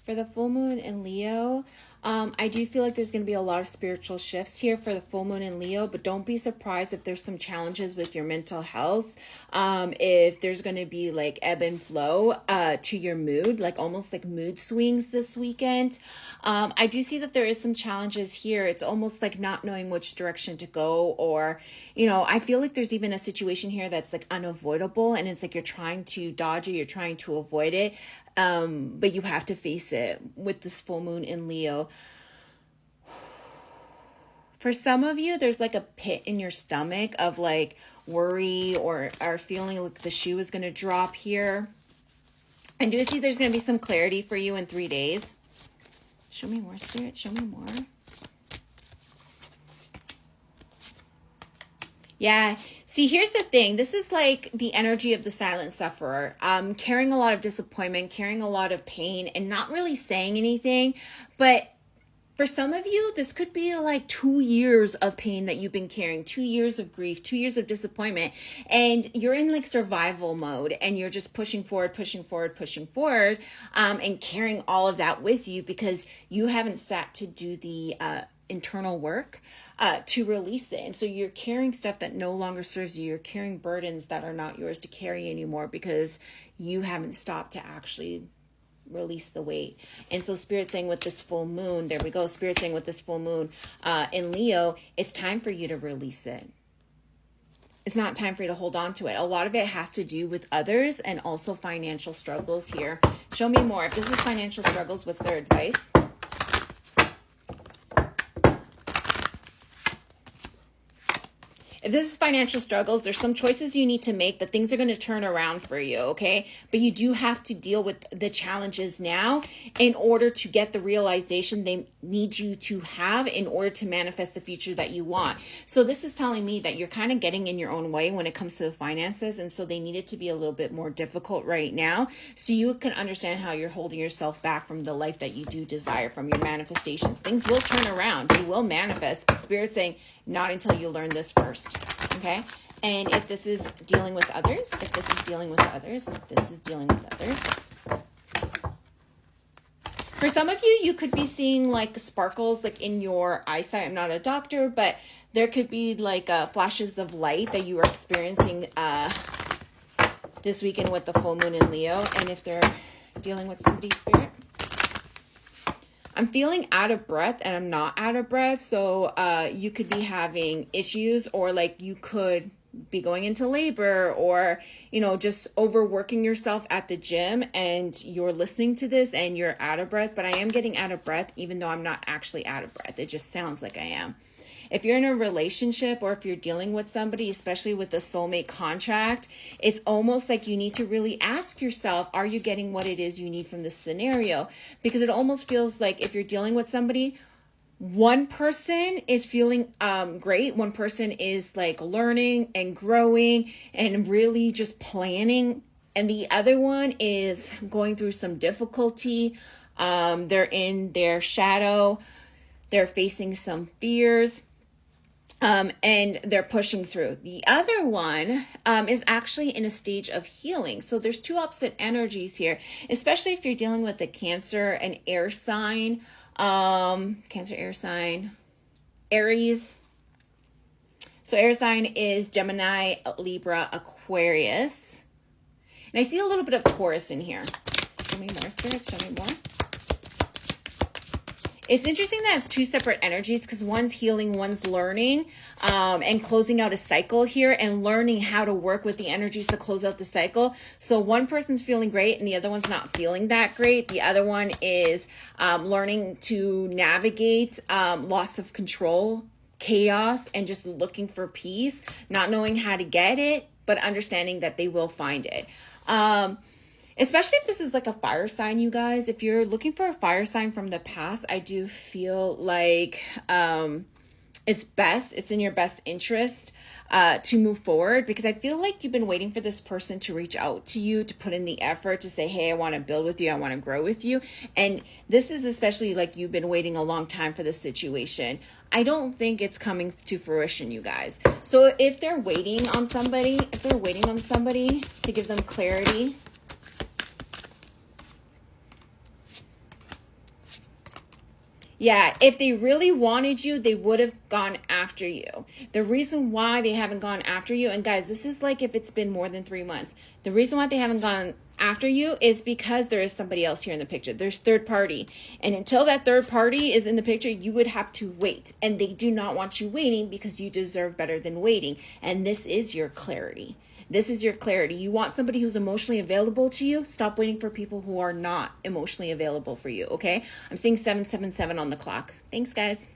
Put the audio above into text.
For the full moon in Leo, I do feel like there's going to be a lot of spiritual shifts here for the full moon in Leo, but don't be surprised if there's some challenges with your mental health. If there's going to be like ebb and flow to your mood, like almost like mood swings this weekend. I do see that there is some challenges here. It's almost like not knowing which direction to go, or, I feel like there's even a situation here that's like unavoidable, and it's like you're trying to dodge it, you're trying to avoid it. But you have to face it with this full moon in Leo. For some of you, there's like a pit in your stomach of like worry or feeling like the shoe is going to drop here. And do you see there's going to be some clarity for you in 3 days? Show me more, Spirit. Show me more. Yeah. See, here's the thing. This is like the energy of the silent sufferer, carrying a lot of disappointment, carrying a lot of pain, and not really saying anything. But for some of you, this could be like 2 years of pain that you've been carrying, 2 years of grief, 2 years of disappointment, and you're in like survival mode, and you're just pushing forward, and carrying all of that with you because you haven't sat to do the internal work to release it. And so you're carrying stuff that no longer serves you. You're carrying burdens that are not yours to carry anymore because you haven't stopped to actually release the weight. And so Spirit's saying with this full moon, there we go. Spirit's saying with this full moon in Leo, it's time for you to release it. It's not time for you to hold on to it. A lot of it has to do with others and also financial struggles here. Show me more. If this is financial struggles, what's their advice? If this is financial struggles, there's some choices you need to make, but things are going to turn around for you, okay? But you do have to deal with the challenges now in order to get the realization they need you to have in order to manifest the future that you want. So this is telling me that you're kind of getting in your own way when it comes to the finances, and so they need it to be a little bit more difficult right now so you can understand how you're holding yourself back from the life that you do desire, from your manifestations. Things will turn around. You will manifest, but Spirit's saying not until you learn this first. Okay. And if this is dealing with others, for some of you, you could be seeing like sparkles like in your eyesight. I'm not a doctor, but there could be like flashes of light that you are experiencing this weekend with the full moon in Leo. And if they're dealing with somebody's Spirit, I'm feeling out of breath and I'm not out of breath. So you could be having issues, or like you could be going into labor, or, just overworking yourself at the gym and you're listening to this and you're out of breath. But I am getting out of breath even though I'm not actually out of breath. It just sounds like I am. If you're in a relationship, or if you're dealing with somebody, especially with a soulmate contract, it's almost like you need to really ask yourself, are you getting what it is you need from this scenario? Because it almost feels like if you're dealing with somebody, one person is feeling great. One person is like learning and growing and really just planning. And the other one is going through some difficulty. They're in their shadow. They're facing some fears. And they're pushing through. The other one is actually in a stage of healing. So there's two opposite energies here, especially if you're dealing with a Cancer, an air sign, Cancer, air sign, Aries. So air sign is Gemini, Libra, Aquarius. And I see a little bit of Taurus in here. Show me more, Spirit. Show me more. It's interesting that it's two separate energies because one's healing, one's learning, and closing out a cycle here and learning how to work with the energies to close out the cycle. So one person's feeling great and the other one's not feeling that great. The other one is learning to navigate loss of control, chaos, and just looking for peace, not knowing how to get it, but understanding that they will find it. Especially if this is like a fire sign, you guys. If you're looking for a fire sign from the past, I do feel like it's in your best interest to move forward, because I feel like you've been waiting for this person to reach out to you, to put in the effort, to say, hey, I want to build with you, I want to grow with you. And this is especially like you've been waiting a long time for this situation. I don't think it's coming to fruition, you guys. So if they're waiting on somebody, to give them clarity, Yeah, if they really wanted you, they would have gone after you. The reason why they haven't gone after you, and guys, this is like if it's been more than 3 months. The reason why they haven't gone after you is because there is somebody else here in the picture. There's third party. And until that third party is in the picture, you would have to wait. And they do not want you waiting because you deserve better than waiting. And this is your clarity. This is your clarity. You want somebody who's emotionally available to you. Stop waiting for people who are not emotionally available for you, okay? I'm seeing 777 on the clock. Thanks, guys.